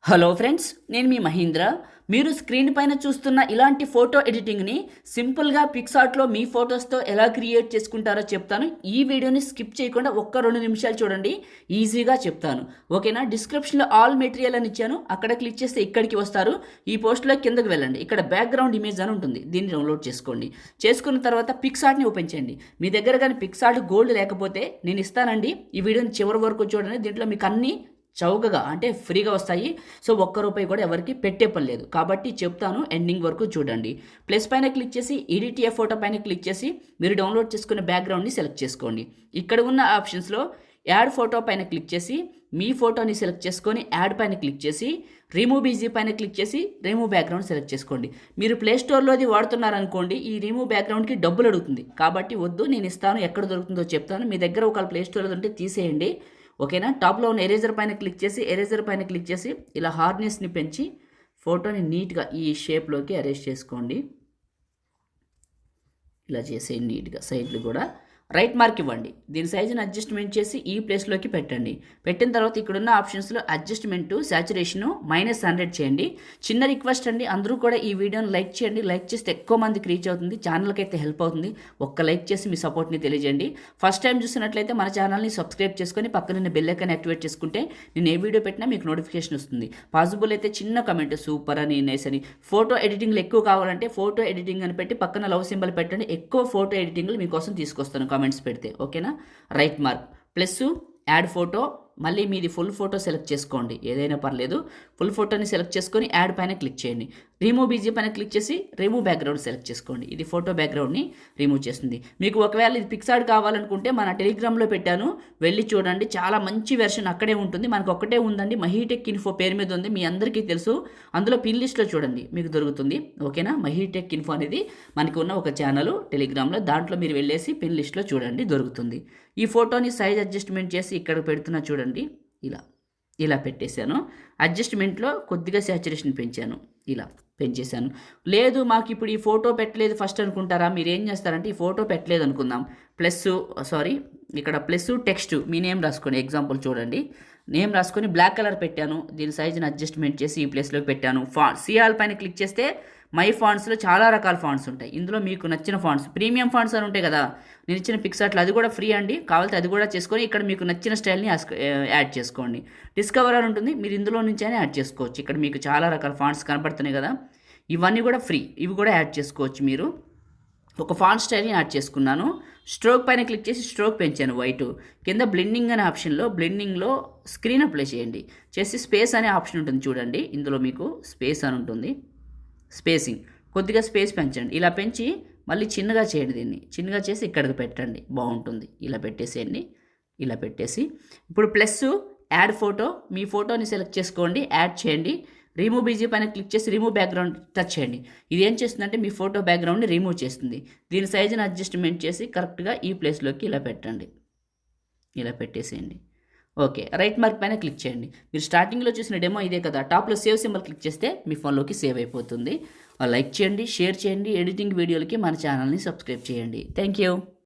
Hello friends, నేను మీ మహేంద్ర. మీరు screen పైన చూస్తున్న ఇలాంటి ఫోటో ఎడిటింగ్ని సింపుల్గా పిక్సార్ట్లో మీ ఫొటోస్తో ఎలా క్రియేట్ చేసుకుంటారో చెప్తాను. ఈ వీడియోని స్కిప్ చేయకుండా 1-2 నిమిషాలు చూడండి, ఈజీగా చెప్తాను. ఓకేనా? డిస్క్రిప్షన్లో ఆల్ మెటీరియల్ అని ఇచ్చాను, అక్కడ క్లిక్ చేస్తే ఇక్కడికి వస్తారు. ఈ పోస్ట్లో కిందకి వెళ్ళండి, ఇక్కడ బ్యాక్గ్రౌండ్ ఇమేజ్ అని ఉంటుంది, దీన్ని డౌన్లోడ్ చేసుకోండి. చేసుకున్న తర్వాత పిక్సార్ట్ని ఓపెన్ చేయండి. మీ దగ్గర కానీ పిక్సార్ట్ గోల్డ్ లేకపోతే నేను ఇస్తానండి, ఈ వీడియోని చివరి వరకు చూడండి. దీంట్లో మీకు అన్ని చౌకగా అంటే ఫ్రీగా వస్తాయి. సో ₹1 కూడా ఎవరికి పెట్టే పని లేదు, కాబట్టి చెప్తాను, ఎండింగ్ వరకు చూడండి. ప్లస్ పైన క్లిక్ చేసి ఎడిట్ ఏ ఫోటో పైన క్లిక్ చేసి మీరు డౌన్లోడ్ చేసుకున్న బ్యాక్గ్రౌండ్ని సెలెక్ట్ చేసుకోండి. ఇక్కడ ఉన్న ఆప్షన్స్లో యాడ్ ఫోటో పైన క్లిక్ చేసి మీ ఫోటోని సెలెక్ట్ చేసుకొని యాడ్ పైన క్లిక్ చేసి రిమూవ్ బీజీ పైన క్లిక్ చేసి రిమూవ్ బ్యాక్గ్రౌండ్ సెలెక్ట్ చేసుకోండి. మీరు ప్లే స్టోర్లో అది వాడుతున్నారనుకోండి, ఈ రిమూవ్ బ్యాక్గ్రౌండ్కి డబ్బులు అడుగుతుంది, కాబట్టి వద్దు, నేను ఇస్తాను, ఎక్కడ దొరుకుతుందో చెప్తాను. మీ దగ్గర ఒక ప్లే స్టోర్లో ఉంటే తీసేయండి. ఓకేనా? టాప్లో ఉన్న ఎరేజర్ పైన క్లిక్ చేసి ఇలా హార్డ్నెస్ని పెంచి ఫోటోని నీట్గా ఈ షేప్లోకి అరేంజ్ చేసుకోండి. ఇలా చేసేయండి నీట్గా. సైడ్లు కూడా రైట్ మార్క్ ఇవ్వండి. దీని సైజుని అడ్జస్ట్మెంట్ చేసి ఈ ప్లేస్లోకి పెట్టండి. పెట్టిన తర్వాత ఇక్కడున్న ఆప్షన్స్లో అడ్జస్ట్మెంట్ సాచురేషను -100 చేయండి. చిన్న రిక్వెస్ట్ అండి, అందరూ కూడా ఈ వీడియోని లైక్ చేయండి. లైక్ చేస్తే ఎక్కువ మందికి రీచ్ అవుతుంది, ఛానల్కి అయితే హెల్ప్ అవుతుంది. ఒక్క లైక్ చేసి మీ సపోర్ట్ని తెలియజేయండి. ఫస్ట్ టైం చూసినట్లయితే మన ఛానల్ని సబ్స్క్రైబ్ చేసుకొని పక్కన బెల్ ఐకాన్ యాక్టివేట్ చేసుకుంటే నేను ఏ వీడియో పెట్టినా మీకు నోటిఫికేషన్ వస్తుంది. పాసిబుల్ అయితే చిన్న కమెంట్ సూపర్ అని, నైస్ అని. ఫోటో ఎడిటింగ్లు ఎక్కువ కావాలంటే ఫోటో ఎడిటింగ్ అని పెట్టి పక్కన లవ్ సింబల్ పెట్టండి, ఎక్కువ ఫోటో ఎడిటింగ్లు మీకోసం తీసుకొస్తాను కామెంట్స్ పెడితే. ఓకేనా? Right mark plus add photo, మళ్ళీ మీది ఫుల్ ఫోటో సెలెక్ట్ చేసుకోండి, ఏదైనా పర్లేదు. ఫుల్ ఫోటోని సెలెక్ట్ చేసుకొని యాడ్ పైన క్లిక్ చేయండి. రిమూవ్ బీజీ పైన క్లిక్ చేసి రిమూవ్ బ్యాక్గ్రౌండ్ సెలెక్ట్ చేసుకోండి. ఇది ఫోటో బ్యాక్గ్రౌండ్ని రిమూవ్ చేస్తుంది. మీకు ఒకవేళ ఇది పిక్సార్ట్ కావాలనుకుంటే మన టెలిగ్రామ్లో పెట్టాను, వెళ్ళి చూడండి, చాలా మంచి వెర్షన్ అక్కడే ఉంటుంది. మనకు ఒక్కటే ఉందండి, మహీటెక్ ఇన్ఫో పేరు మీద ఉంది, మీ అందరికీ తెలుసు. అందులో పిన్ లిస్ట్లో చూడండి, మీకు దొరుకుతుంది. ఓకేనా? మహీటెక్ ఇన్ఫో అనేది మనకి ఉన్న ఒక ఛానల్ టెలిగ్రామ్లో, దాంట్లో మీరు వెళ్ళేసి పిన్ లిస్ట్లో చూడండి, దొరుకుతుంది. ఈ ఫోటోని సైజ్ అడ్జస్ట్మెంట్ చేసి ఇక్కడ పెడుతున్నా చూడండి, ఇలా పెట్టేశాను. అడ్జస్ట్మెంట్లో కొద్దిగా సాచురేషన్ పెంచాను, ఇలా పెంచేశాను. లేదు మాకు ఇప్పుడు ఈ ఫోటో పెట్టలేదు ఫస్ట్ అనుకుంటారా, మీరు ఏం చేస్తారంటే ఈ ఫోటో పెట్టలేదు అనుకుందాం, ఇక్కడ ప్లస్ టెక్స్ట్ మీ నేమ్ రాసుకోండి. ఎగ్జాంపుల్ చూడండి, నేమ్ రాసుకొని బ్లాక్ కలర్ పెట్టాను. దీని సైజుని అడ్జస్ట్మెంట్ చేసి ఈ ప్లేస్లోకి పెట్టాను. సిఆల్ పైన క్లిక్ చేస్తే మై ఫాంట్స్లో చాలా రకాల ఫాంట్స్ ఉంటాయి. ఇందులో మీకు నచ్చిన ఫాంట్స్, ప్రీమియం ఫాంట్స్ అని ఉంటాయి కదా, నేను ఇచ్చిన పిక్సార్ట్లో అది కూడా ఫ్రీ అండి, కావాలంటే అది కూడా చేసుకొని ఇక్కడ మీకు నచ్చిన స్టైల్ని యాడ్ చేసుకోండి. డిస్కవర్ అని ఉంటుంది, మీరు ఇందులో నుంచి అయినా యాడ్ చేసుకోవచ్చు. ఇక్కడ మీకు చాలా రకాల ఫాంట్స్ కనపడుతున్నాయి కదా, ఇవన్నీ కూడా ఫ్రీ, ఇవి కూడా యాడ్ చేసుకోవచ్చు. మీరు ఒక ఫాంట్ స్టైల్ని యాడ్ చేసుకున్నాను. స్ట్రోక్ పైన క్లిక్ చేసి స్ట్రోక్ పెంచాను వైట్. కింద బ్లెండింగ్ అనే ఆప్షన్లో బ్లెండింగ్లో స్క్రీన్ అప్లై చేయండి. చేసి స్పేస్ అనే ఆప్షన్ ఉంటుంది చూడండి, ఇందులో మీకు స్పేస్ అని ఉంటుంది, స్పేసింగ్ కొద్దిగా స్పేస్ పెంచండి. ఇలా పెంచి మళ్ళీ చిన్నగా చేయండి, దీన్ని చిన్నగా చేసి ఇక్కడికి పెట్టండి, బాగుంటుంది. ఇలా పెట్టేసేయండి. ఇలా పెట్టేసి ఇప్పుడు ప్లస్ యాడ్ ఫోటో, మీ ఫోటోని సెలెక్ట్ చేసుకోండి, యాడ్ చేయండి. రిమూవ్ బీజీ పైన క్లిక్ చేసి రిమూవ్ బ్యాక్గ్రౌండ్ టచ్ చేయండి. ఇది ఏం చేస్తుందంటే మీ ఫోటో బ్యాక్గ్రౌండ్ని రిమూవ్ చేస్తుంది. దీని సైజుని అడ్జస్ట్మెంట్ చేసి కరెక్ట్గా ఈ ప్లేస్లోకి ఇలా పెట్టండి, ఇలా పెట్టేసేయండి. ఓకే, రైట్ మార్క్ పైన క్లిక్ చేయండి. మీరు స్టార్టింగ్లో చూసిన డెమో ఇదే కదా, టాప్లో సేవ్ సింబల్ క్లిక్ చేస్తే మీ ఫోన్లోకి సేవ్ అయిపోతుంది. లైక్ చేయండి, షేర్ చేయండి, ఎడిటింగ్ వీడియోలకి మన ఛానల్ని సబ్స్క్రైబ్ చేయండి. Thank you.